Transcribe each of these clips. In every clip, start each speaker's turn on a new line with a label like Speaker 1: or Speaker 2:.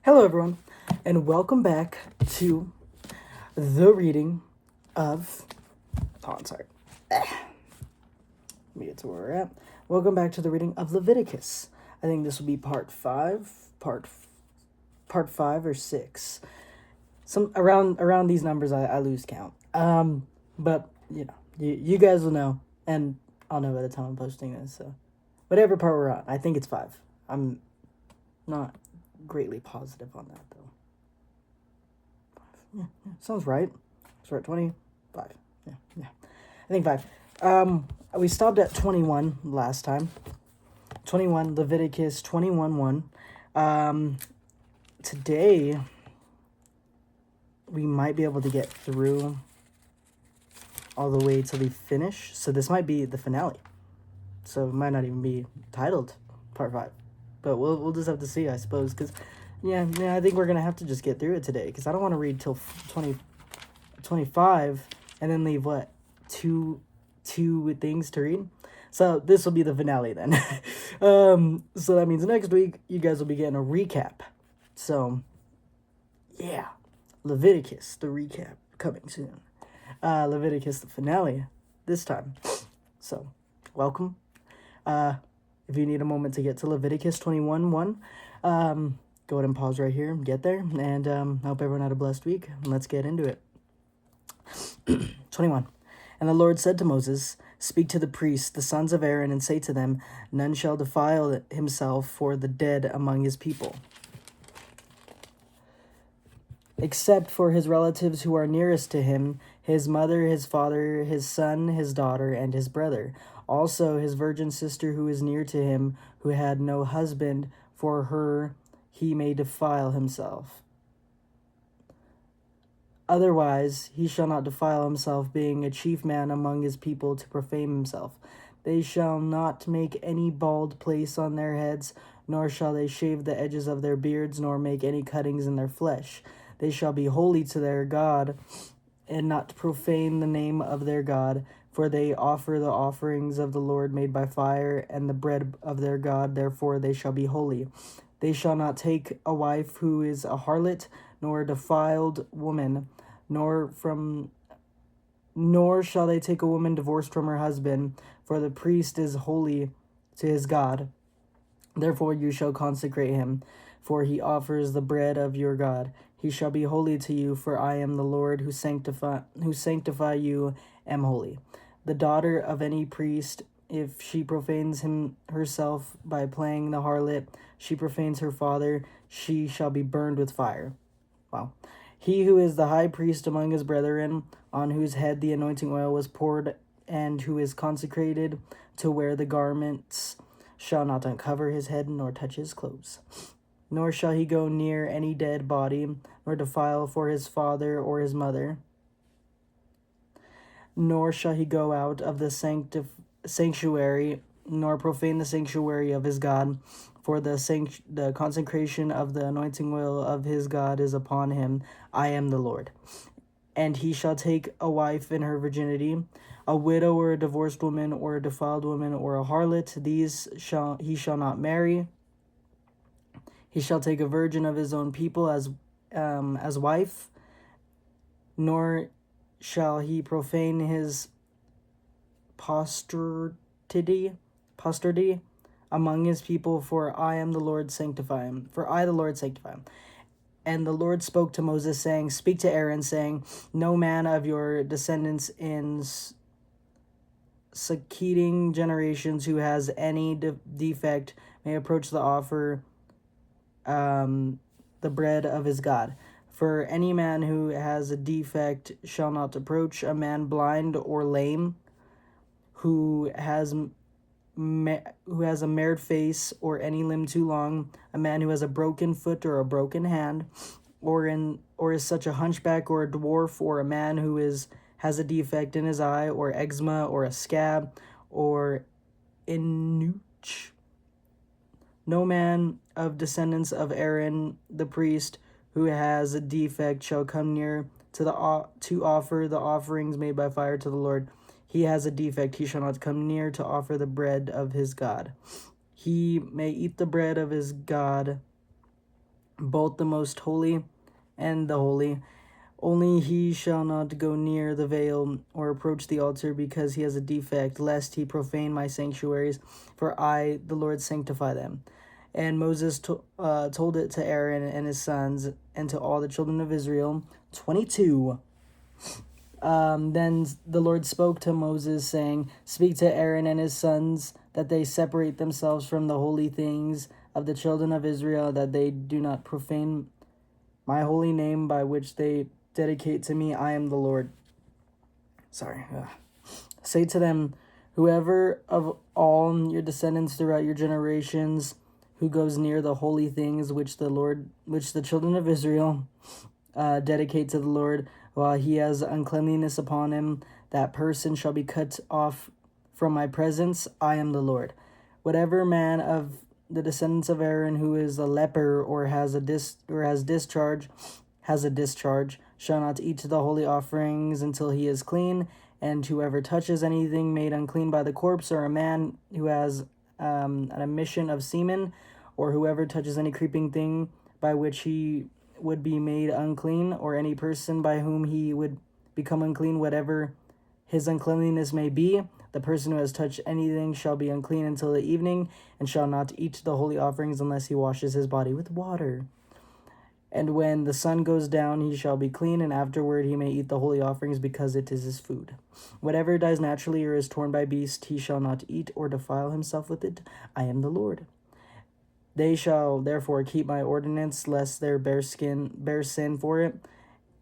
Speaker 1: Hello, everyone, and welcome back to the reading of. Oh, I'm sorry. Let me get to where we're at. Welcome back to the reading of Leviticus. I think this will be part five or six. Some around these numbers, I lose count. But you guys will know, and I'll know by the time I'm posting this. So, whatever part we're on, I think it's five. I'm not greatly positive on that though. Yeah, sounds right. So we're at 25. Yeah. I think 5. We stopped at 21 last time. 21, Leviticus 21:1. Today, we might be able to get through all the way till we finish. So this might be the finale. So it might not even be titled Part 5. But we'll just have to see, I suppose, because yeah, I think we're going to have to just get through it today, because I don't want to read till 25 and then leave, two things to read? So this will be the finale then. So that means next week, you guys will be getting a recap. So, yeah, Leviticus, the recap, coming soon. Leviticus, the finale, this time. So, welcome. If you need a moment to get to Leviticus 21:1, go ahead and pause right here and get there. And I hope everyone had a blessed week. Let's get into it. 21. And the Lord said to Moses, "Speak to the priests, the sons of Aaron, and say to them, none shall defile himself for the dead among his people, except for his relatives who are nearest to him, his mother, his father, his son, his daughter, and his brother. Also his virgin sister who is near to him, who had no husband, for her he may defile himself. Otherwise he shall not defile himself, being a chief man among his people, to profane himself. They shall not make any bald place on their heads, nor shall they shave the edges of their beards, nor make any cuttings in their flesh. They shall be holy to their God, and not profane the name of their God, for they offer the offerings of the Lord made by fire, and the bread of their God, therefore they shall be holy. They shall not take a wife who is a harlot, nor a defiled woman, nor shall they take a woman divorced from her husband, for the priest is holy to his God. Therefore you shall consecrate him, for he offers the bread of your God. He shall be holy to you, for I am the Lord who sanctify you, am holy. The daughter of any priest, if she profanes herself by playing the harlot, she profanes her father, she shall be burned with fire." Wow. "He who is the high priest among his brethren, on whose head the anointing oil was poured, and who is consecrated to wear the garments, shall not uncover his head nor touch his clothes. Nor shall he go near any dead body, nor defile for his father or his mother. Nor shall he go out of the sanctuary, nor profane the sanctuary of his God, for the consecration of the anointing oil of his God is upon him. I am the Lord. And he shall take a wife in her virginity, a widow or a divorced woman or a defiled woman or a harlot. These he shall not marry. He shall take a virgin of his own people as wife, nor shall he profane his posterity among his people, for I am the Lord, sanctify him. For I, the Lord, sanctify him." And the Lord spoke to Moses, saying, "Speak to Aaron, saying, no man of your descendants in succeeding generations who has any defect may approach the offer the bread of his God. For any man who has a defect shall not approach a man blind or lame, who has a marred face or any limb too long, a man who has a broken foot or a broken hand, or is such a hunchback or a dwarf, or a man who has a defect in his eye, or eczema, or a scab, or inuch. No man of descendants of Aaron the priest who has a defect shall come near to offer the offerings made by fire to the Lord. He has a defect, he shall not come near to offer the bread of his God. He may eat the bread of his God both the most holy and the holy. Only he shall not go near the veil or approach the altar, because he has a defect, lest he profane my sanctuaries, for I, the Lord, sanctify them. And Moses told it to Aaron and his sons and to all the children of Israel. 22. Then the Lord spoke to Moses, saying, Speak to Aaron and his sons, that they separate themselves from the holy things of the children of Israel, that they do not profane my holy name by which they dedicate to me. I am the Lord. Say to them, whoever of all your descendants throughout your generations who goes near the holy things which the children of Israel dedicate to the Lord, while he has uncleanliness upon him, that person shall be cut off from my presence. I am the Lord. Whatever man of the descendants of Aaron who is a leper or has a discharge shall not eat the holy offerings until he is clean. And whoever touches anything made unclean by the corpse, or a man who has an emission of semen, or whoever touches any creeping thing by which he would be made unclean, or any person by whom he would become unclean, whatever his uncleanliness may be, the person who has touched anything shall be unclean until the evening, and shall not eat the holy offerings unless he washes his body with water. And when the sun goes down, he shall be clean, and afterward he may eat the holy offerings, because it is his food. Whatever dies naturally or is torn by beast, he shall not eat or defile himself with it. I am the Lord. They shall therefore keep my ordinance, lest they bear sin for it,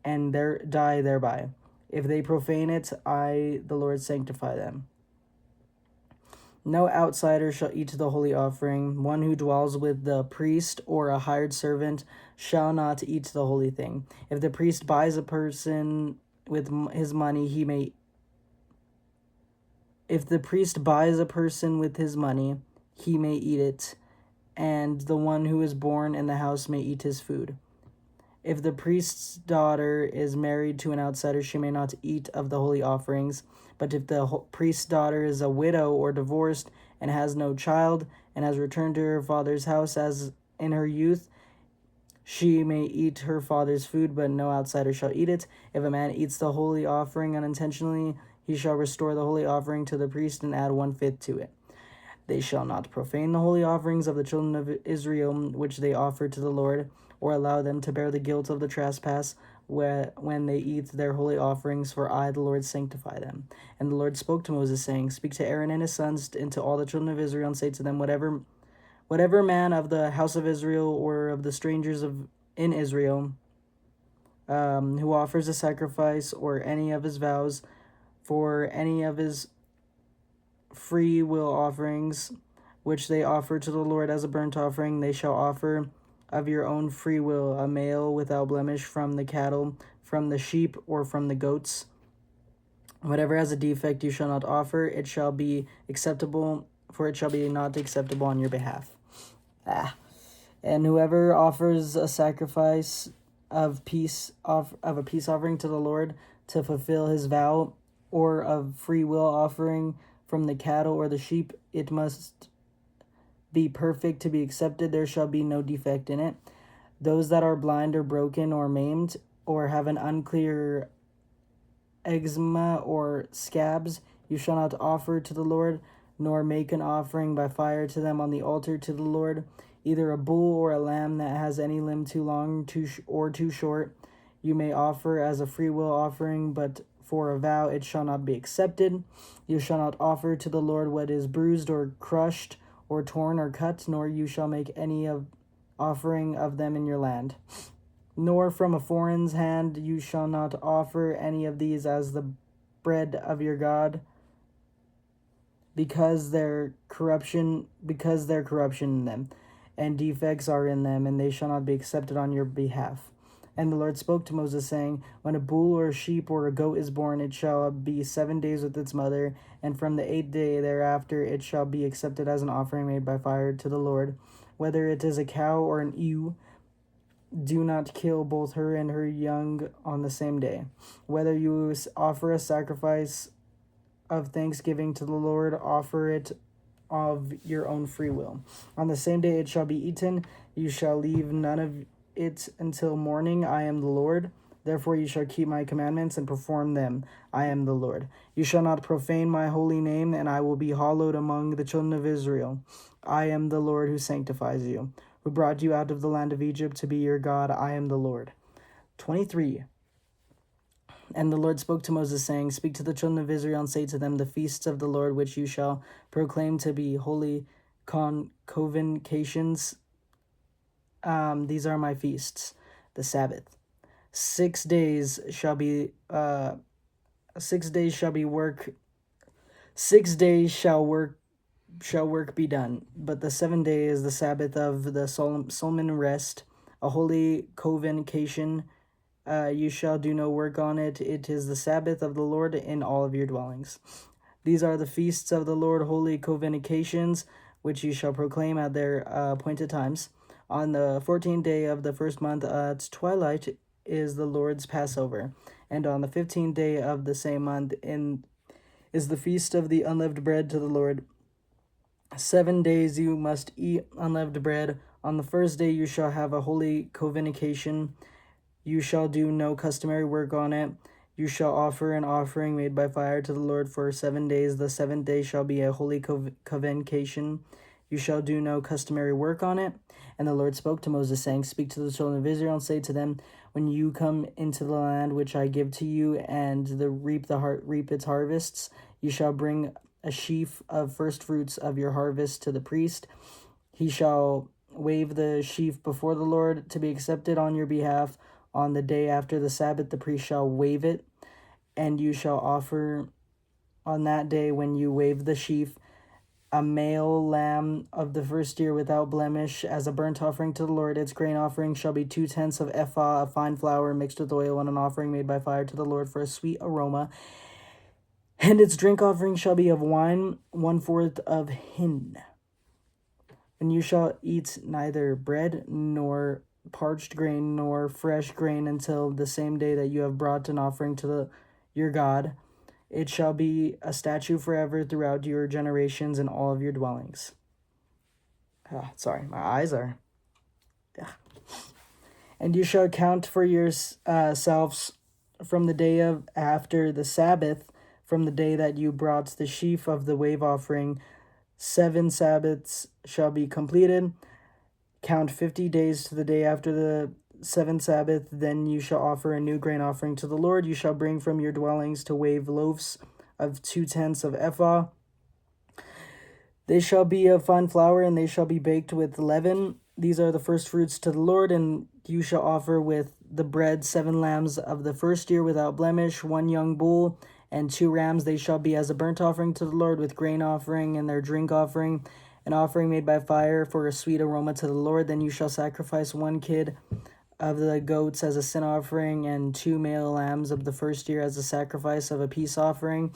Speaker 1: and die thereby. If they profane it, I, the Lord, sanctify them. No outsider shall eat the holy offering. One who dwells with the priest or a hired servant shall not eat the holy thing. If the priest buys a person with his money, he may. If the priest buys a person with his money, he may eat it, and the one who is born in the house may eat his food. If the priest's daughter is married to an outsider, she may not eat of the holy offerings. But if the priest's daughter is a widow or divorced and has no child and has returned to her father's house as in her youth, she may eat her father's food, but no outsider shall eat it. If a man eats the holy offering unintentionally, he shall restore the holy offering to the priest and add 1/5 to it. They shall not profane the holy offerings of the children of Israel, which they offer to the Lord, or allow them to bear the guilt of the trespass when they eat their holy offerings, for I, the Lord, sanctify them. And the Lord spoke to Moses, saying, Speak to Aaron and his sons and to all the children of Israel, and say to them, Whatever man of the house of Israel or of the strangers in Israel who offers a sacrifice or any of his vows for any of his free will offerings, which they offer to the Lord as a burnt offering, they shall offer of your own free will a male without blemish from the cattle, from the sheep, or from the goats. Whatever has a defect you shall not offer. It shall be acceptable, for it shall be not acceptable on your behalf. And whoever offers a sacrifice of a peace offering to the Lord to fulfill his vow, or of free will offering from the cattle or the sheep, it must be perfect to be accepted. There shall be no defect in it. Those that are blind or broken or maimed, or have an unclear eczema or scabs, you shall not offer to the Lord, nor make an offering by fire to them on the altar to the Lord. Either a bull or a lamb that has any limb too long or too short, you may offer as a free will offering, but for a vow it shall not be accepted. You shall not offer to the Lord what is bruised or crushed or torn or cut, nor you shall make any offering of them in your land. Nor from a foreign's hand you shall not offer any of these as the bread of your God, because their corruption in them, and defects are in them, and they shall not be accepted on your behalf. And the Lord spoke to Moses, saying, When a bull or a sheep or a goat is born, it shall be 7 days with its mother, and from the 8th day thereafter it shall be accepted as an offering made by fire to the Lord. Whether it is a cow or an ewe, do not kill both her and her young on the same day. Whether you offer a sacrifice of thanksgiving to the Lord, offer it of your own free will. On the same day it shall be eaten. You shall leave none of it until morning. I am the Lord. Therefore you shall keep my commandments and perform them. I am the Lord. You shall not profane my holy name, and I will be hallowed among the children of Israel. I am the Lord who sanctifies you, who brought you out of the land of Egypt to be your God. I am the Lord. 23. And the Lord spoke to Moses, saying, Speak to the children of Israel, and say to them, The feasts of the Lord, which you shall proclaim to be holy convocations, these are my feasts. The Sabbath. 6 days shall be 6 days shall be work. 6 days shall work be done. But the 7th day is the Sabbath of the solemn rest, a holy convocation. You shall do no work on it. It is the Sabbath of the Lord in all of your dwellings. These are the feasts of the Lord, holy convocations, which you shall proclaim at their appointed times. On the 14th day of the first month at twilight is the Lord's Passover, and on the 15th day of the same month is the feast of the unleavened bread to the Lord. 7 days you must eat unleavened bread. On the first day you shall have a holy convocation. You shall do no customary work on it. You shall offer an offering made by fire to the Lord for 7 days. The 7th day shall be a holy convocation. You shall do no customary work on it. And the Lord spoke to Moses, saying, Speak to the children of Israel and say to them, When you come into the land which I give to you, and reap its harvests, you shall bring a sheaf of first fruits of your harvest to the priest. He shall wave the sheaf before the Lord to be accepted on your behalf. On the day after the Sabbath, the priest shall wave it, and you shall offer on that day when you wave the sheaf a male lamb of the first year without blemish as a burnt offering to the Lord. Its grain offering shall be 2/10 of ephah of fine flour mixed with oil, and an offering made by fire to the Lord for a sweet aroma. And its drink offering shall be of wine, 1/4 of hin. And you shall eat neither bread nor parched grain nor fresh grain until the same day that you have brought an offering to your God. It shall be a statute forever throughout your generations in all of your dwellings. Sorry, my eyes are... And you shall count for yourselves from the day of after the Sabbath, from the day that you brought the sheaf of the wave offering. 7 Sabbaths shall be completed. Count 50 days to the day after the 7th Sabbath. Then you shall offer a new grain offering to the Lord. You shall bring from your dwellings to wave loaves of 2/10 of ephah. They shall be of fine flour, and they shall be baked with leaven. These are the first fruits to the Lord, and you shall offer with the bread 7 lambs of the first year without blemish, 1 young bull, and 2 rams. They shall be as a burnt offering to the Lord, with grain offering and their drink offering, an offering made by fire for a sweet aroma to the Lord. Then you shall sacrifice 1 kid of the goats as a sin offering, and 2 male lambs of the first year as a sacrifice of a peace offering.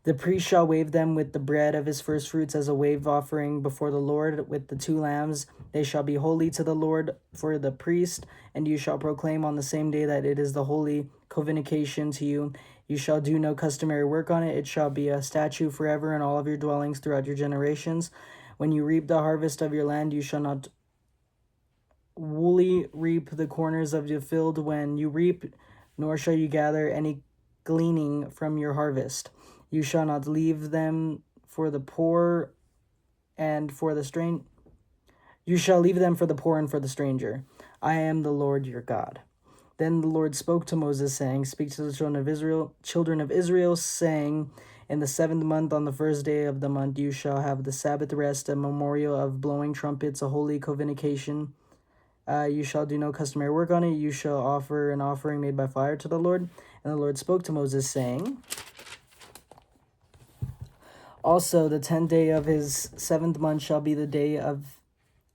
Speaker 1: The priest shall wave them with the bread of his first fruits as a wave offering before the Lord with the 2 lambs. They shall be holy to the Lord for the priest, and you shall proclaim on the same day that it is the holy convocation to you. You shall do no customary work on it. It shall be a statute forever in all of your dwellings throughout your generations. When you reap the harvest of your land, you shall not woolly reap the corners of your field when you reap, nor shall you gather any gleaning from your harvest. You shall not leave them for the poor and for the stranger. You shall leave them for the poor and for the stranger. I am the Lord your God. Then the Lord spoke to Moses, saying, Speak to the children of Israel, saying, In the 7th month, on the first day of the month, you shall have the Sabbath rest, a memorial of blowing trumpets, a holy convocation. You shall do no customary work on it. You shall offer an offering made by fire to the Lord. And the Lord spoke to Moses, saying, Also, the 10th day of his 7th month shall be the day of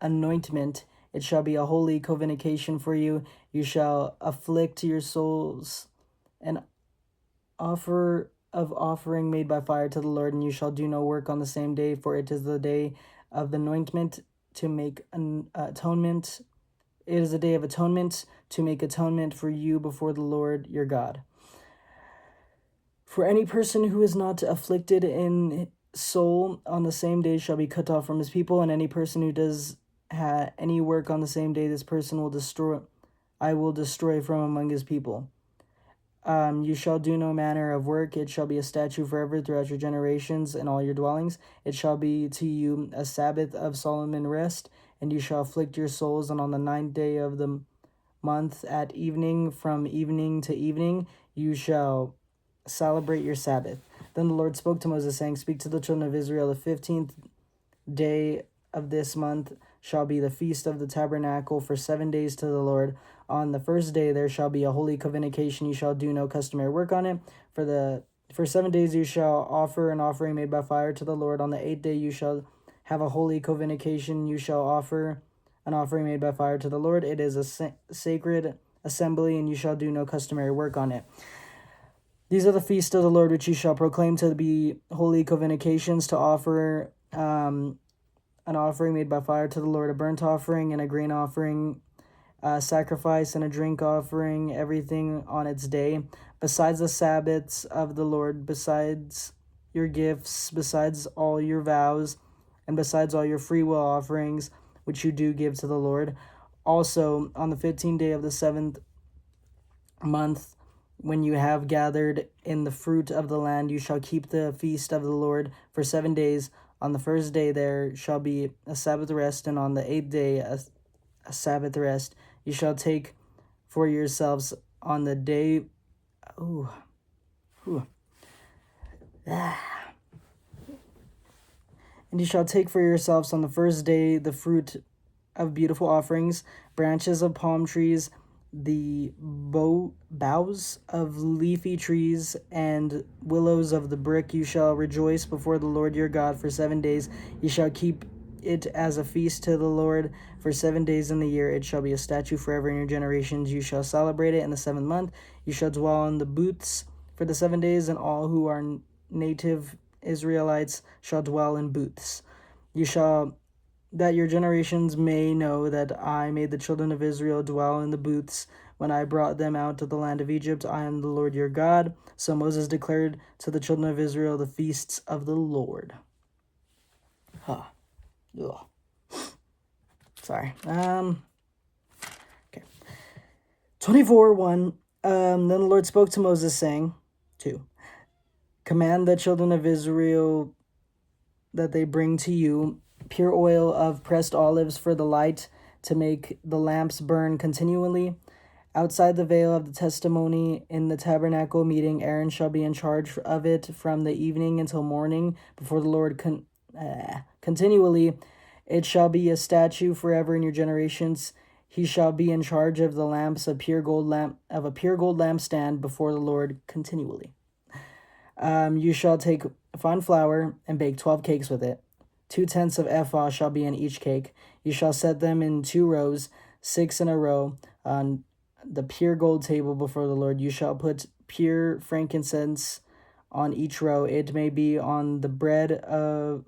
Speaker 1: anointment. It shall be a holy convocation for you. You shall afflict your souls and offer of offering made by fire to the Lord, and you shall do no work on the same day, for it is the day of anointment to make an atonement. It is a day of atonement to make atonement for you before the Lord your God. For any person who is not afflicted in soul on the same day shall be cut off from his people, and any person who does any work on the same day, this person I will destroy from among his people. You shall do no manner of work. It shall be a statute forever throughout your generations and all your dwellings. It shall be to you a Sabbath of solemn rest, and you shall afflict your souls. And on the 9th day of the month at evening, from evening to evening, you shall celebrate your Sabbath. Then the Lord spoke to Moses, saying, Speak to the children of Israel, the 15th day of this month shall be the feast of the tabernacle for 7 days to the Lord. On the first day there shall be a holy convocation. You shall do no customary work on it. For 7 days you shall offer an offering made by fire to the Lord. On the 8th day you shall have a holy convocation. You shall offer an offering made by fire to the Lord. It is a sacred assembly, and you shall do no customary work on it. These are the feasts of the Lord which you shall proclaim to be holy convocations, to offer an offering made by fire to the Lord, a burnt offering and a grain offering, a sacrifice and a drink offering, everything on its day, besides the Sabbaths of the Lord, besides your gifts, besides all your vows, and besides all your free will offerings, which you do give to the Lord. Also, on the 15th day of the 7th month, when you have gathered in the fruit of the land, you shall keep the feast of the Lord for 7 days. On the first day there shall be a Sabbath rest, and on the 8th day a Sabbath rest. You shall take for yourselves on the day... And you shall take for yourselves on the first day the fruit of beautiful offerings, branches of palm trees, the boughs of leafy trees, and willows of the brick. You shall rejoice before the Lord your God for 7 days. You shall keep it as a feast to the Lord for 7 days in the year. It shall be a statute forever in your generations. You shall celebrate it in the 7th month. You shall dwell in the booths for the 7 days, and all who are native Israelites shall dwell in booths. You shall, that your generations may know that I made the children of Israel dwell in the booths when I brought them out of the land of Egypt. I am the Lord your God. So Moses declared to the children of Israel the feasts of the Lord. Ugh. Sorry. Okay. 24:1. Then the Lord spoke to Moses, saying, 2. Command the children of Israel that they bring to you pure oil of pressed olives for the light, to make the lamps burn continually. Outside the veil of the testimony in the tabernacle meeting, Aaron shall be in charge of it from the evening until morning before the Lord continually. It shall be a statute forever in your generations. He shall be in charge of the lamps of a pure gold lampstand before the Lord continually. You shall take fine flour and bake 12 cakes with it. 2/10 of ephah shall be in each cake. You shall set them in 2 rows, 6 in a row, on the pure gold table before the Lord. You shall put pure frankincense on each row. It may be on the bread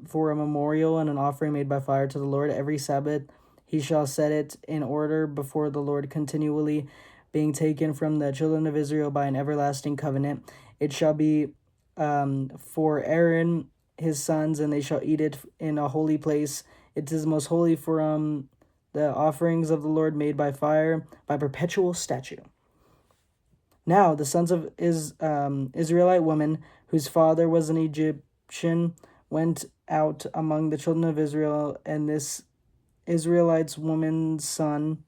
Speaker 1: for a memorial and an offering made by fire to the Lord. Every Sabbath he shall set it in order before the Lord continually, being taken from the children of Israel by an everlasting covenant. It shall be for Aaron his sons, and they shall eat it in a holy place. It is most holy from the offerings of the Lord made by fire, by perpetual statute. Now the sons of Israelite women, whose father was an Egyptian, went out among the children of Israel, and this Israelite's woman's son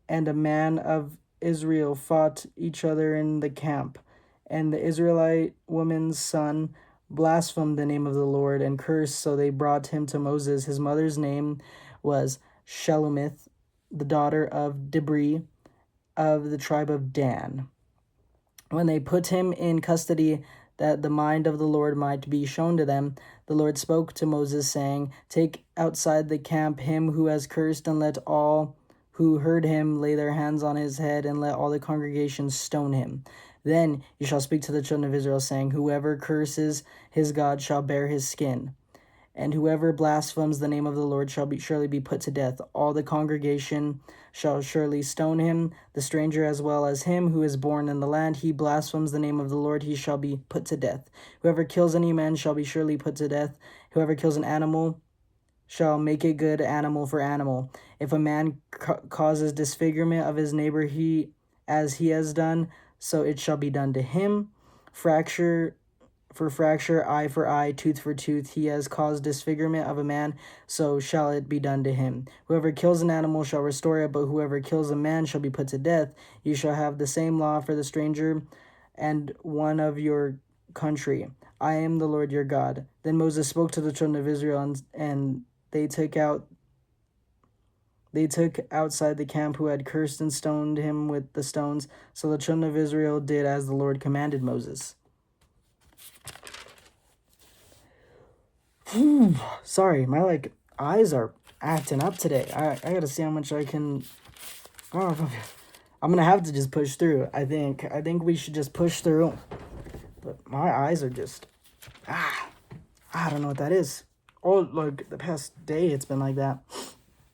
Speaker 1: and a man of Israel fought each other in the camp. And the Israelite woman's son blasphemed the name of the Lord and cursed, so they brought him to Moses. His mother's name was Shelomith, the daughter of Dibri, of the tribe of Dan. When they put him in custody, that the mind of the Lord might be shown to them, the Lord spoke to Moses, saying, Take outside the camp him who has cursed, and let all who heard him lay their hands on his head, and let all the congregation stone him. Then you shall speak to the children of Israel, saying, Whoever curses his God shall bear his skin, and whoever blasphemes the name of the Lord shall surely be put to death. All the congregation shall surely stone him, the stranger as well as him who is born in the land. He blasphemes the name of the Lord, he shall be put to death. Whoever kills any man shall be surely put to death. Whoever kills an animal shall make it good animal for animal. If a man causes disfigurement of his neighbor, as he has done, so it shall be done to him. Fracture for fracture, eye for eye, tooth for tooth. He has caused disfigurement of a man, so shall it be done to him. Whoever kills an animal shall restore it, but whoever kills a man shall be put to death. You shall have the same law for the stranger and one of your country. I am the Lord your God. Then Moses spoke to the children of Israel, and they took outside the camp who had cursed and stoned him with the stones. So the children of Israel did as the Lord commanded Moses. Sorry, my eyes are acting up today. I gotta see how much I can. Oh, I'm gonna have to just push through. I think we should just push through. But my eyes are just I don't know what that is. Oh, like the past day, it's been like that.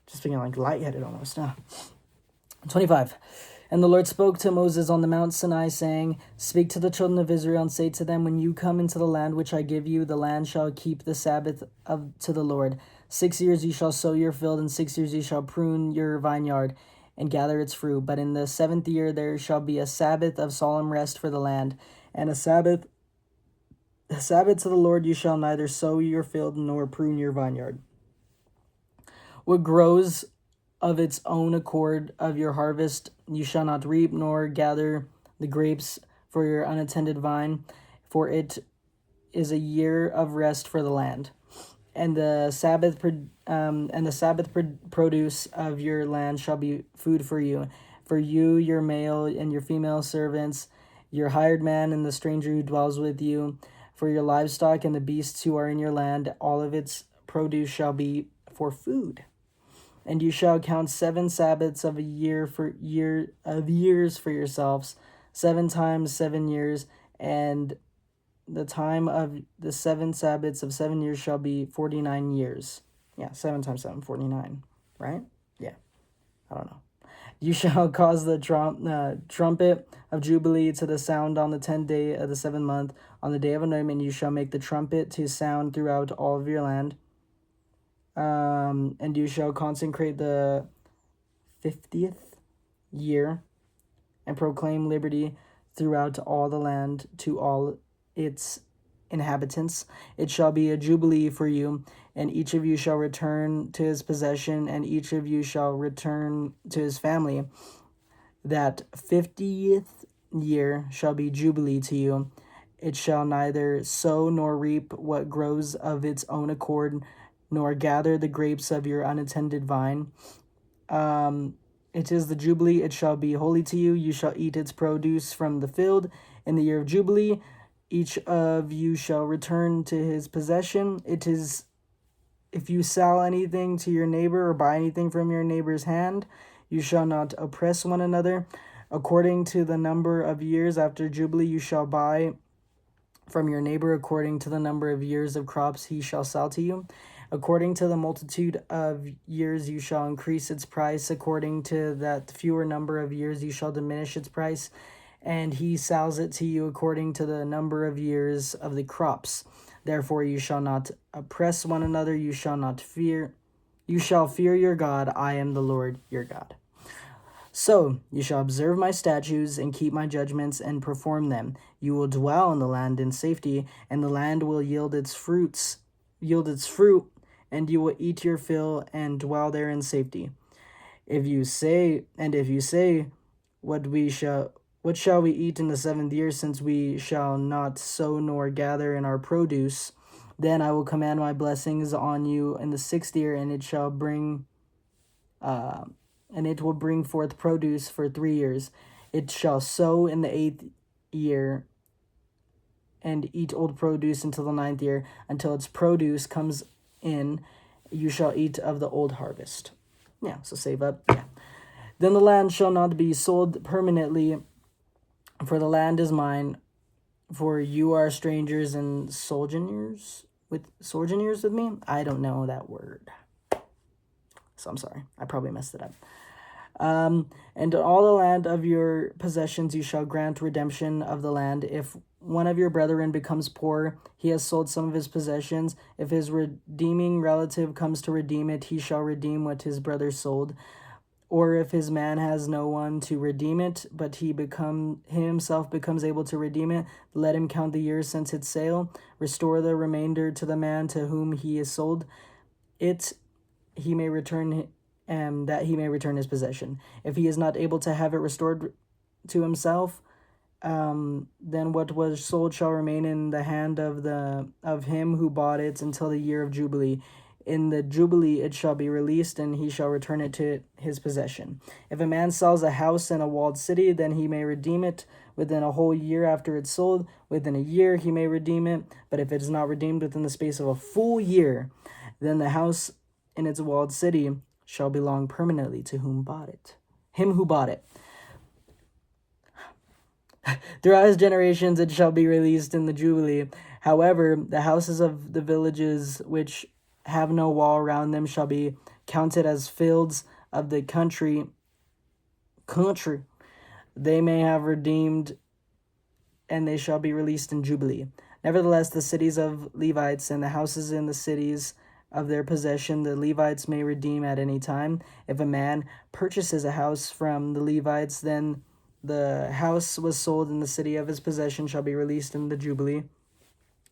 Speaker 1: Just feeling lightheaded almost now. 25. And the Lord spoke to Moses on the Mount Sinai, saying, Speak to the children of Israel and say to them, When you come into the land which I give you, the land shall keep the Sabbath to the Lord. 6 years you shall sow your field, and 6 years you shall prune your vineyard and gather its fruit. But in the 7th year there shall be a Sabbath of solemn rest for the land, and a Sabbath to the Lord. You shall neither sow your field nor prune your vineyard. What grows of its own accord of your harvest you shall not reap, nor gather the grapes for your unattended vine, for it is a year of rest for the land. And the Sabbath produce of your land shall be food for you, your male and your female servants, your hired man and the stranger who dwells with you, for your livestock and the beasts who are in your land. All of its produce shall be for food. And you shall count 7 Sabbaths of years for yourselves, 7 times 7 years, and the time of the 7 Sabbaths of 7 years shall be 49 years. Yeah, 7 times 7, 49, right? Yeah, I don't know. You shall cause the trumpet of Jubilee to sound on the 10th day of the 7th month. On the day of anointment you shall make the trumpet to sound throughout all of your land. And you shall consecrate the 50th year and proclaim liberty throughout all the land to all its inhabitants. It shall be a jubilee for you, and each of you shall return to his possession, and each of you shall return to his family. That 50th year shall be jubilee to you. It shall neither sow nor reap what grows of its own accord, nor gather the grapes of your unattended vine. It is the Jubilee, it shall be holy to you. You shall eat its produce from the field. In the year of Jubilee, each of you shall return to his possession. It is, if you sell anything to your neighbor or buy anything from your neighbor's hand, you shall not oppress one another. According to the number of years after Jubilee, you shall buy from your neighbor according to the number of years of crops he shall sell to you. According to the multitude of years you shall increase its price. According to that fewer number of years you shall diminish its price. And he sells it to you according to the number of years of the crops. Therefore you shall not oppress one another. You shall fear your God. I am the Lord your God. So you shall observe my statutes and keep my judgments and perform them. You will dwell in the land in safety, and the land will yield its fruit, and you will eat your fill and dwell there in safety. If you say, what shall we eat in the 7th year, since we shall not sow nor gather in our produce? Then I will command my blessings on you in the 6th year, and it will bring forth produce for 3 years. It shall sow in the 8th year and eat old produce until the 9th year. Until its produce comes in, you shall eat of the old harvest. Yeah, so save up. Yeah. Then the land shall not be sold permanently, for the land is mine, for you are strangers and sojourners with me. I don't know that word, so I'm sorry. I probably messed it up. And all the land of your possessions you shall grant redemption of the land. If one of your brethren becomes poor, he has sold some of his possessions. If his redeeming relative comes to redeem it, he shall redeem what his brother sold. Or if his man has no one to redeem it, but he himself becomes able to redeem it, let him count the years since its sale. Restore the remainder to the man to whom he is sold. That he may return his possession. If he is not able to have it restored to himself, then what was sold shall remain in the hand of him who bought it until the year of Jubilee. In the Jubilee it shall be released, and he shall return it to his possession. If a man sells a house in a walled city, then he may redeem it within a whole year after it's sold. Within a year he may redeem it, but if it is not redeemed within the space of a full year, then the house in its walled city shall belong permanently to him who bought it. Throughout his generations it shall be released in the Jubilee. However, the houses of the villages which have no wall around them shall be counted as fields of the country. They may have redeemed, and they shall be released in Jubilee. Nevertheless, the cities of Levites and the houses in the cities of their possession, the Levites may redeem at any time. If a man purchases a house from the Levites, then the house was sold in the city of his possession shall be released in the Jubilee.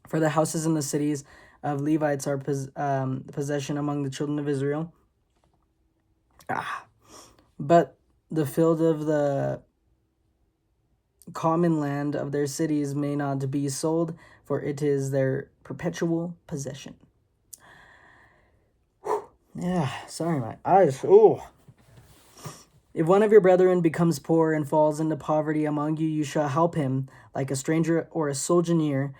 Speaker 1: For the houses in the cities of Levites are possession among the children of Israel. But the field of the common land of their cities may not be sold, for it is their perpetual possession. Yeah, sorry, my eyes. Oh. If one of your brethren becomes poor and falls into poverty among you, you shall help him, like a stranger or a sojourner.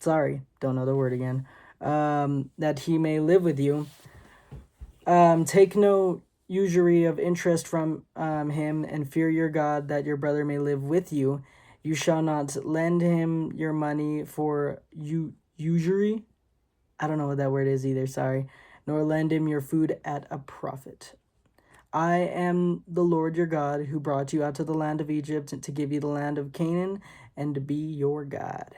Speaker 1: Sorry, don't know the word again. That he may live with you. Take no usury of interest from him, and fear your God, that your brother may live with you. You shall not lend him your money for usury. I don't know what that word is either, sorry. Nor lend him your food at a profit. I am the Lord your God, who brought you out of the land of Egypt to give you the land of Canaan and to be your God.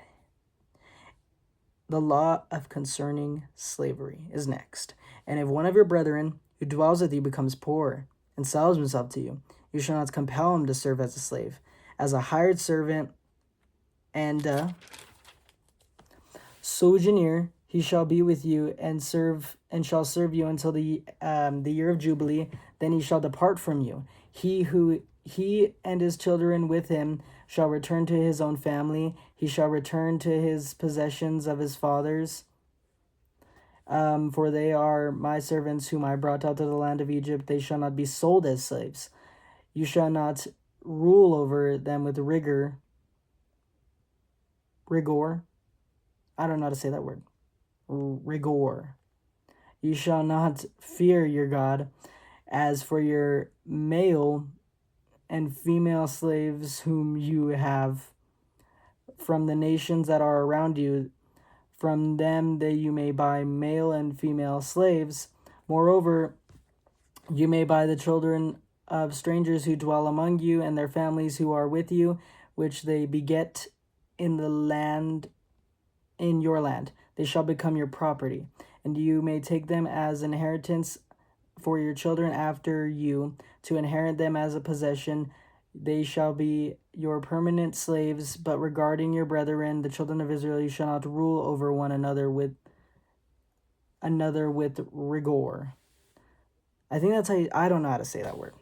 Speaker 1: The law of concerning slavery is next. And if one of your brethren who dwells with you becomes poor and sells himself to you, you shall not compel him to serve as a slave, as a hired servant and sojourner. He shall be with you and shall serve you until the year of Jubilee. Then he shall depart from you. He and his children with him shall return to his own family. He shall return to his possessions of his fathers. For they are my servants whom I brought out of the land of Egypt. They shall not be sold as slaves. You shall not rule over them with rigor. I don't know how to say that word. Rigor. You shall not fear your God. As for your male and female slaves whom you have from the nations that are around you, from them that you may buy male and female slaves. Moreover, you may buy the children of strangers who dwell among you and their families who are with you, which they beget in your land. They shall become your property, and you may take them as inheritance for your children after you, to inherit them as a possession. They shall be your permanent slaves. But regarding your brethren, the children of Israel, you shall not rule over one another with rigor. I think that's how I don't know how to say that word.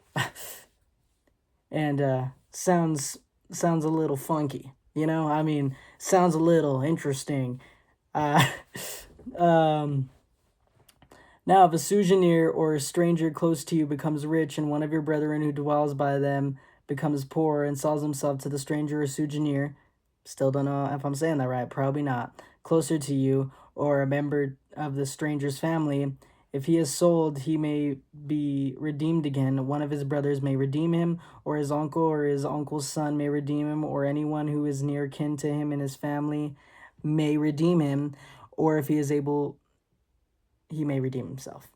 Speaker 1: And sounds a little funky, you know? I mean, sounds a little interesting. Now, if a sojourner or a stranger close to you becomes rich, and one of your brethren who dwells by them becomes poor and sells himself to the stranger or sojourner, still don't know if I'm saying that right, probably not, closer to you, or a member of the stranger's family, if he is sold, he may be redeemed again. One of his brothers may redeem him, or his uncle or his uncle's son may redeem him, or anyone who is near kin to him in his family may redeem him, or if he is able, he may redeem himself.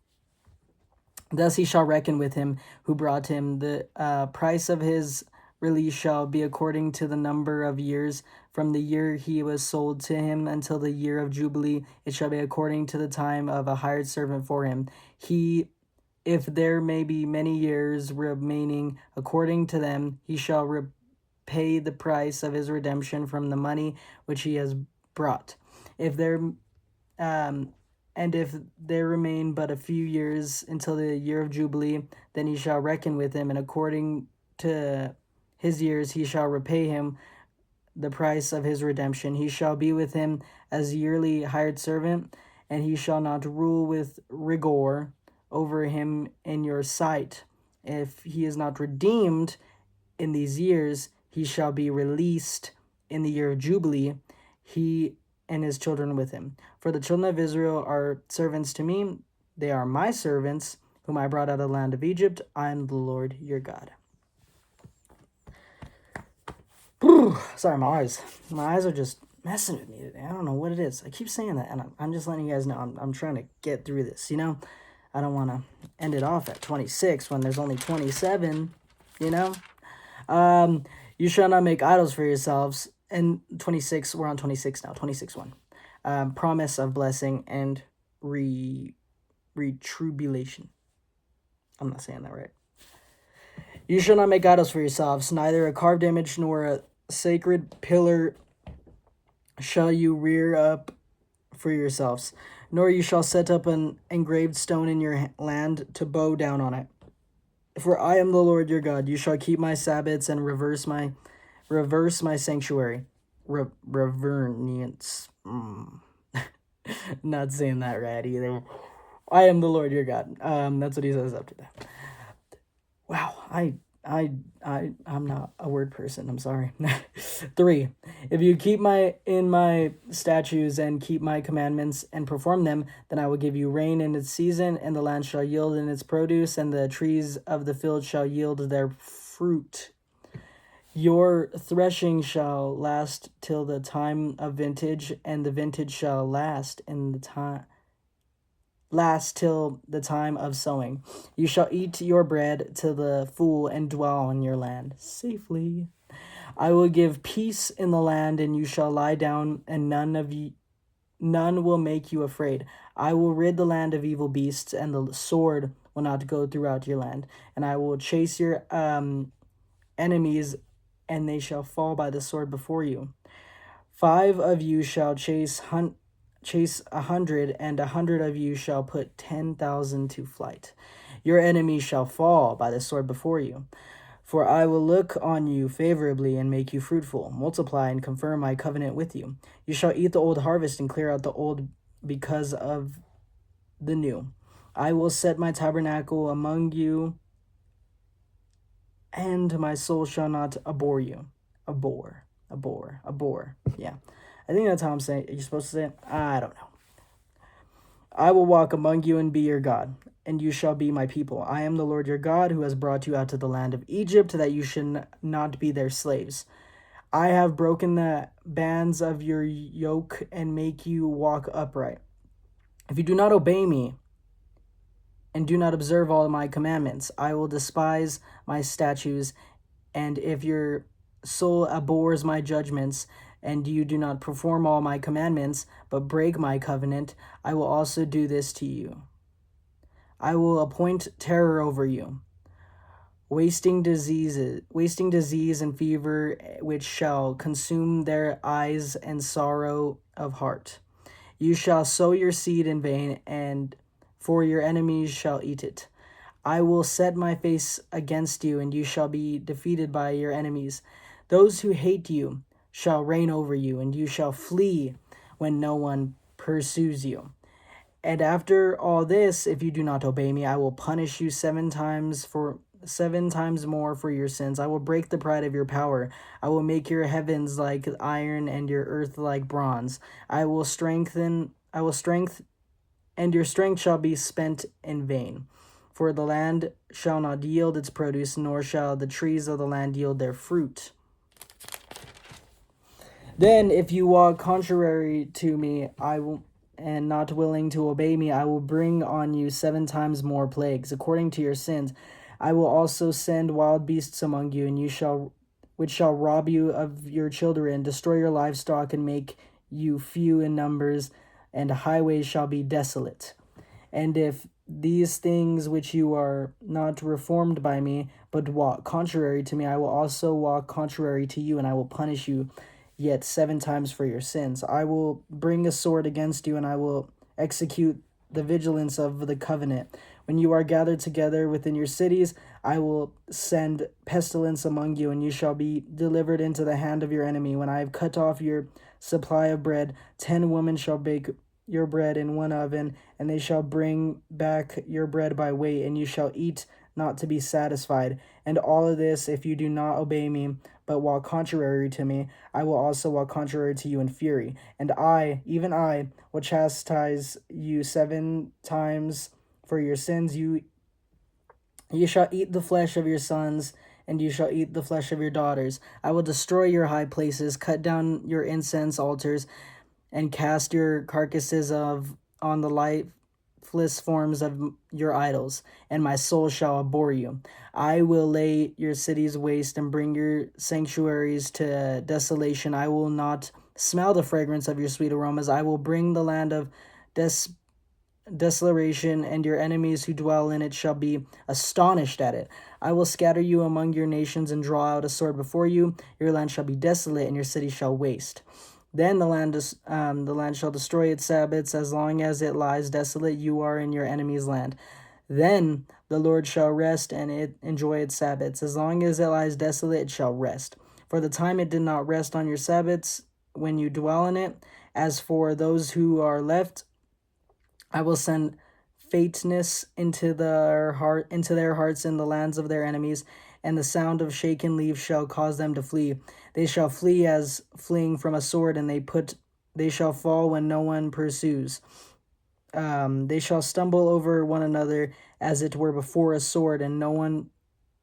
Speaker 1: Thus he shall reckon with him who brought him. The price of his release shall be according to the number of years from the year he was sold to him until the year of Jubilee. It shall be according to the time of a hired servant for him. If there may be many years remaining, according to them, he shall repay the price of his redemption from the money which he has brought. If there remain but a few years until the year of Jubilee, then he shall reckon with him, and according to his years he shall repay him the price of his redemption. He shall be with him as yearly hired servant, and he shall not rule with rigor over him in your sight. If he is not redeemed in these years, he shall be released in the year of Jubilee, he and his children with him. For the children of Israel are servants to me. They are my servants, whom I brought out of the land of Egypt. I am the Lord your God. Sorry, my eyes are just messing with me today. I don't know what it is. I keep saying that, and I'm just letting you guys know I'm trying to get through this, you know? I don't want to end it off at 26 when there's only 27, you know? You shall not make idols for yourselves. And 26, we're on 26 now, 26:1. Promise of blessing and retribulation. I'm not saying that right. You shall not make idols for yourselves, neither a carved image nor a sacred pillar shall you rear up for yourselves, nor you shall set up an engraved stone in your land to bow down on it. For I am the Lord your God. You shall keep my Sabbaths and reverse my sanctuary. Reverence. Not saying that right either. I am the Lord your God. That's what he says after that. Wow, I'm not a word person. I'm sorry. 3. If you keep my statutes and keep my commandments and perform them, then I will give you rain in its season, and the land shall yield in its produce, and the trees of the field shall yield their fruit. Your threshing shall last till the time of vintage, and the vintage shall last till the time of sowing. You shall eat your bread to the full and dwell in your land safely. I will give peace in the land, and you shall lie down, and none will make you afraid. I will rid the land of evil beasts, and the sword will not go throughout your land. And I will chase your enemies, and they shall fall by the sword before you. 5 of you shall chase 100, and 100 of you shall put 10,000 to flight. Your enemies shall fall by the sword before you. For I will look on you favorably and make you fruitful, multiply and confirm my covenant with you. You shall eat the old harvest and clear out the old because of the new. I will set my tabernacle among you, and my soul shall not abhor you. Abhor. Yeah. I think that's how I'm saying it. You're supposed to say it? I don't know. I will walk among you and be your God, and you shall be my people. I am the Lord your God, who has brought you out to the land of Egypt, that you should not be their slaves. I have broken the bands of your yoke and make you walk upright. If you do not obey me and do not observe all my commandments, I will despise my statutes, and if your soul abhors my judgments, and you do not perform all my commandments, but break my covenant, I will also do this to you. I will appoint terror over you, wasting disease and fever, which shall consume their eyes, and sorrow of heart. You shall sow your seed in vain, and for your enemies shall eat it. I will set my face against you, and you shall be defeated by your enemies. Those who hate you shall reign over you, and you shall flee when no one pursues you. And after all this, if you do not obey me, I will punish you 7 times more for your sins. I will break the pride of your power. I will make your heavens like iron and your earth like bronze. And your strength shall be spent in vain. For the land shall not yield its produce, nor shall the trees of the land yield their fruit. Then, if you walk contrary to me, and not willing to obey me, I will bring on you 7 times more plagues, according to your sins. I will also send wild beasts among you, and you shall which shall rob you of your children, destroy your livestock, and make you few in numbers, and highways shall be desolate. And if these things which you are not reformed by me, but walk contrary to me, I will also walk contrary to you, and I will punish you yet 7 times for your sins. I will bring a sword against you, and I will execute the vigilance of the covenant. When you are gathered together within your cities, I will send pestilence among you, and you shall be delivered into the hand of your enemy. When I have cut off your supply of bread, 10 women shall bake your bread in one oven, and they shall bring back your bread by weight, and you shall eat not to be satisfied. And all of this, if you do not obey me, but walk contrary to me, I will also walk contrary to you in fury. And I, even I, will chastise you 7 times for your sins. You shall eat the flesh of your sons, and you shall eat the flesh of your daughters. I will destroy your high places, cut down your incense altars, and cast your carcasses on the lifeless forms of your idols, and my soul shall abhor you. I will lay your cities waste and bring your sanctuaries to desolation. I will not smell the fragrance of your sweet aromas. I will bring the land of desolation, and your enemies who dwell in it shall be astonished at it. I will scatter you among your nations and draw out a sword before you. Your land shall be desolate, and your city shall waste. Then the land shall destroy its Sabbaths. As long as it lies desolate, you are in your enemy's land. Then the Lord shall rest, and it enjoy its Sabbaths. As long as it lies desolate, it shall rest. For the time it did not rest on your Sabbaths when you dwell in it. As for those who are left, I will send faintness into their hearts in the lands of their enemies, and the sound of shaken leaves shall cause them to flee. They shall flee as fleeing from a sword, and they shall fall when no one pursues. They shall stumble over one another as it were before a sword, and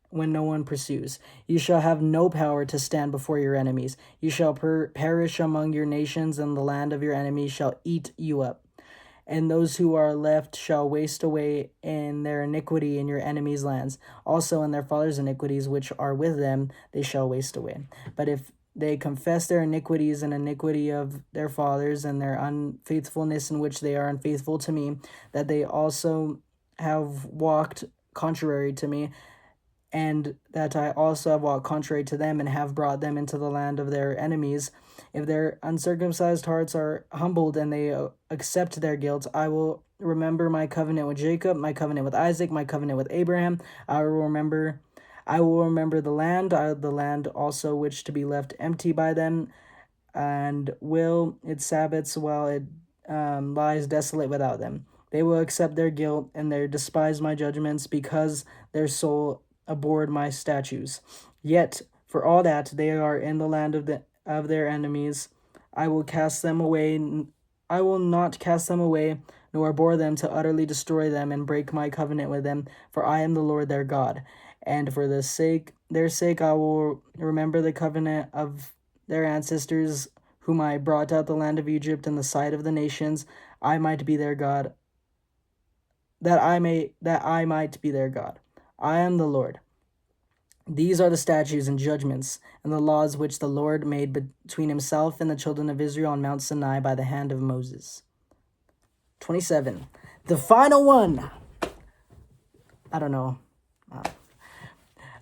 Speaker 1: when no one pursues. You shall have no power to stand before your enemies. You shall perish among your nations, and the land of your enemies shall eat you up. And those who are left shall waste away in their iniquity in your enemies' lands. Also in their fathers' iniquities which are with them, they shall waste away. But if they confess their iniquities and iniquity of their fathers, and their unfaithfulness in which they are unfaithful to me, that they also have walked contrary to me, and that I also have walked contrary to them, and have brought them into the land of their enemies, if their uncircumcised hearts are humbled and they accept their guilt, I will remember my covenant with Jacob, my covenant with Isaac, my covenant with Abraham. I will remember the land also which to be left empty by them, and will its Sabbaths while it lies desolate without them. They will accept their guilt, and they despise my judgments, because their soul abhorred my statutes. Yet for all that they are in the land of their enemies, I will cast them away. I will not cast them away, nor abhor them to utterly destroy them and break my covenant with them. For I am the Lord their God, and for their sake, I will remember the covenant of their ancestors, whom I brought out the land of Egypt in the sight of the nations. I might be their God, that I might be their God. I am the Lord. These are the statutes and judgments and the laws which the Lord made between himself and the children of Israel on Mount Sinai by the hand of Moses. 27. The final one. I don't know.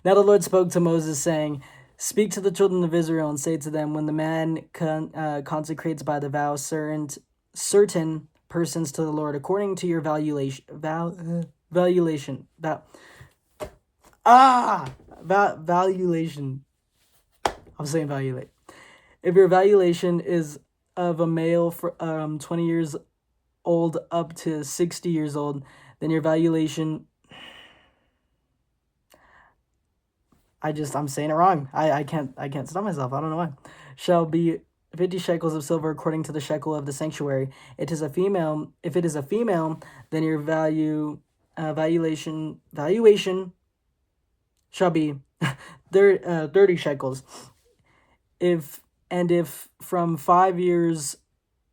Speaker 1: Now the Lord spoke to Moses, saying, Speak to the children of Israel and say to them, when the man consecrates by the vow certain persons to the Lord according to your valuation. I'm saying valuate. If your valuation is of a male for 20 years old up to 60 years old, then your valuation. I'm saying it wrong. I can't stop myself. I don't know why. Shall be 50 shekels of silver according to the shekel of the sanctuary. If it is a female, then your valuation shall be 30 shekels. If from 5 years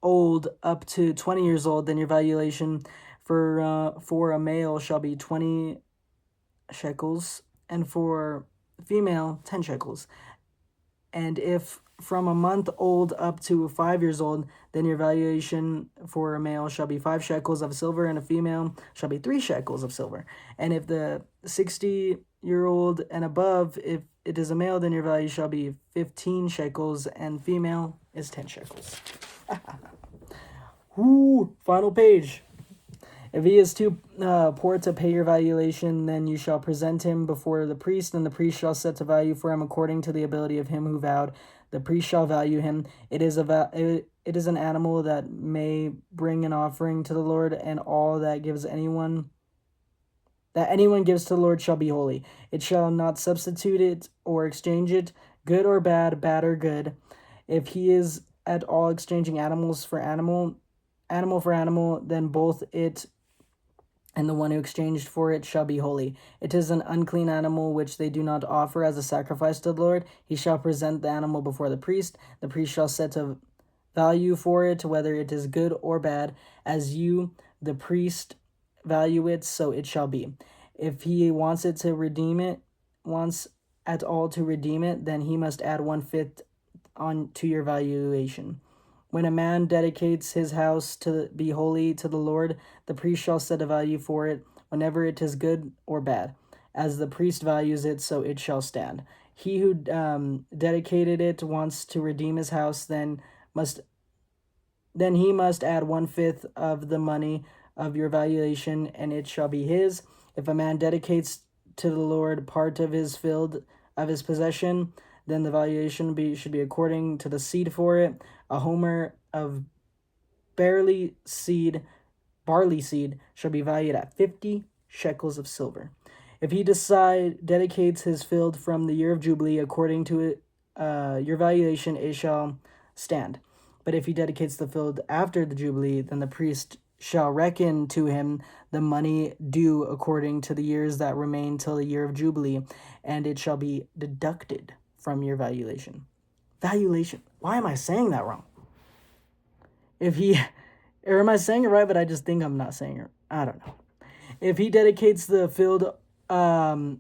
Speaker 1: old up to 20 years old, then your valuation for a male shall be 20 shekels, and for female 10 shekels. And if from a month old up to 5 years old, then your valuation for a male shall be 5 shekels of silver, and a female shall be 3 shekels of silver. And if the 60-year-old and above, if it is a male, then your value shall be 15 shekels, and female is 10 shekels. Final page. If he is too poor to pay your valuation, then you shall present him before the priest, and the priest shall set a value for him according to the ability of him who vowed. The priest shall value him. It is an animal that may bring an offering to the Lord, and all that anyone gives to the Lord shall be holy. It shall not substitute it or exchange it, good or bad, bad or good. If he is at all exchanging animals for animal for animal, then both it and the one who exchanged for it shall be holy. It is an unclean animal which they do not offer as a sacrifice to the Lord. He shall present the animal before the priest. The priest shall set a value for it, whether it is good or bad, as you, the priest, value it, so it shall be. If he wants at all to redeem it, then he must add 1/5 on to your valuation. When a man dedicates his house to be holy to the Lord, the priest shall set a value for it, whenever it is good or bad. As the priest values it, so it shall stand. He who dedicated it wants to redeem his house, then he must add 1/5 of the money of your valuation, and it shall be his. If a man dedicates to the Lord part of his possession, then the valuation should be according to the seed for it. A homer of barley seed shall be valued at 50 shekels of silver. If he dedicates his field from the year of Jubilee according to your valuation, it shall stand. But if he dedicates the field after the Jubilee, then the priest shall reckon to him the money due according to the years that remain till the year of Jubilee, and it shall be deducted from your valuation. Why am I saying that wrong? Or am I saying it right, but I just think I'm not saying it? I don't know. If he dedicates the field, sorry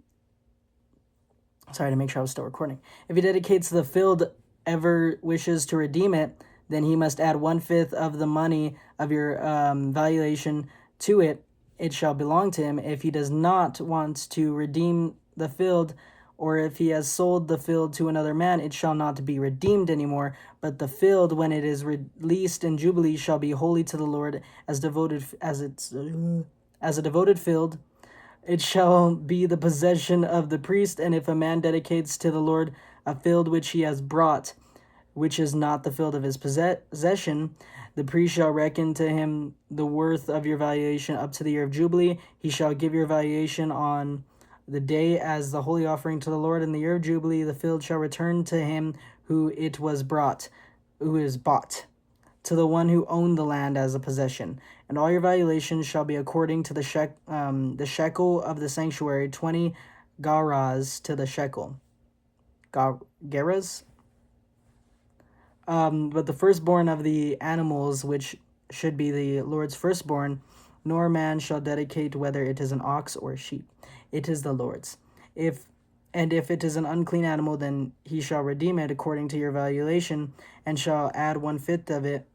Speaker 1: to make sure I was still recording. If he dedicates the field, ever wishes to redeem it, then he must add 1/5 of the money of your valuation to it. It shall belong to him. If he does not want to redeem the field, or if he has sold the field to another man, it shall not be redeemed anymore. But the field, when it is released in Jubilee, shall be holy to the Lord, as a devoted field. It shall be the possession of the priest. And if a man dedicates to the Lord a field which he has brought, which is not the field of his possession, the priest shall reckon to him the worth of your valuation up to the year of Jubilee. He shall give your valuation on the day as the holy offering to the Lord. In the year of Jubilee, the field shall return to him who is bought, to the one who owned the land as a possession. And all your valuations shall be according to the shekel of the sanctuary, 20 garas to the shekel. Garas? But the firstborn of the animals, which should be the Lord's firstborn, nor man shall dedicate whether it is an ox or a sheep. It is the Lord's. If it is an unclean animal, then he shall redeem it according to your valuation, and shall add 1/5 of it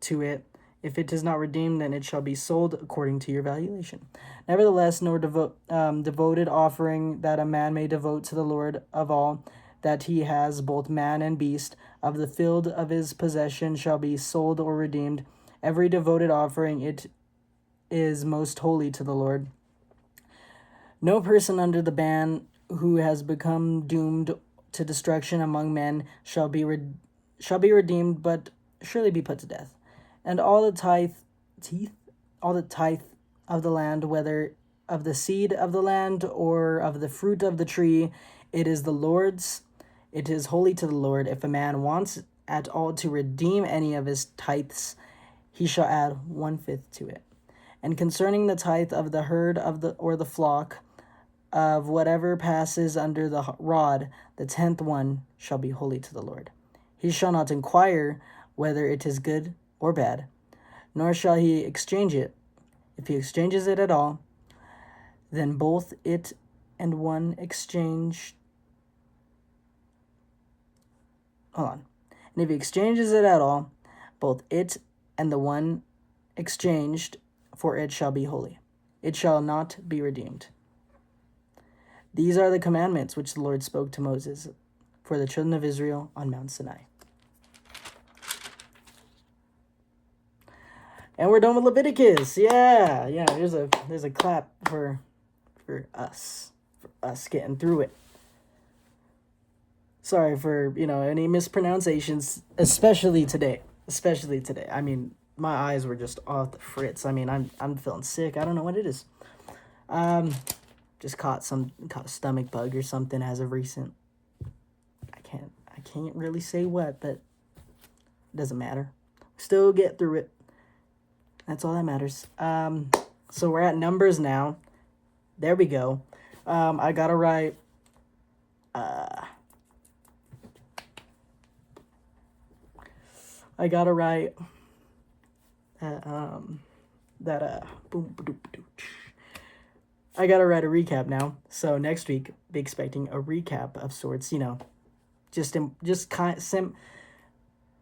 Speaker 1: to it. If it is not redeemed, then it shall be sold according to your valuation. Nevertheless, no devoted offering that a man may devote to the Lord of all that he has, both man and beast, of the field of his possession shall be sold or redeemed. Every devoted offering, it is most holy to the Lord. No person under the ban who has become doomed to destruction among men shall be redeemed, but surely be put to death. And all the tithe of the land, whether of the seed of the land or of the fruit of the tree, it is the Lord's. It is holy to the Lord. If a man wants at all to redeem any of his tithes, he shall add 1/5 to it. And concerning the tithe of the herd or the flock, of whatever passes under the rod, the 10th one shall be holy to the Lord. He shall not inquire whether it is good or bad, nor shall he exchange it. If he exchanges it at all, then both it and one exchanged hold on. And if he exchanges it at all, both it and the one exchanged for it shall be holy. It shall not be redeemed. These are the commandments which the Lord spoke to Moses for the children of Israel on Mount Sinai. And we're done with Leviticus. Yeah. There's a clap for us getting through it. Sorry for any mispronunciations, especially today. I mean, my eyes were just off the fritz. I mean, I'm feeling sick. I don't know what it is. Just caught a stomach bug or something as of recent. I can't really say what, but it doesn't matter. Still get through it. That's all that matters. So we're at Numbers now. There we go. I gotta write. I gotta write a recap now. So next week, be expecting a recap of sorts.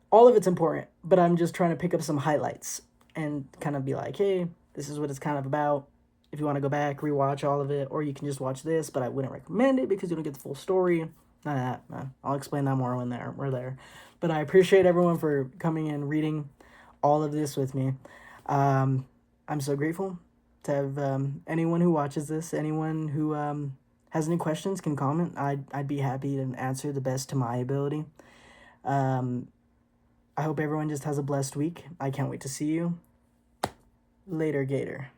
Speaker 1: All of it's important, but I'm just trying to pick up some highlights and kind of be like, hey, this is what it's kind of about. If you want to go back, rewatch all of it, or you can just watch this, but I wouldn't recommend it because you don't get the full story. I'll explain that more when we're there. But I appreciate everyone for coming and reading all of this with me. I'm so grateful to have anyone who watches this, anyone who has any questions can comment. I'd be happy to answer the best to my ability. I hope everyone just has a blessed week. I can't wait to see you. Later, Gator.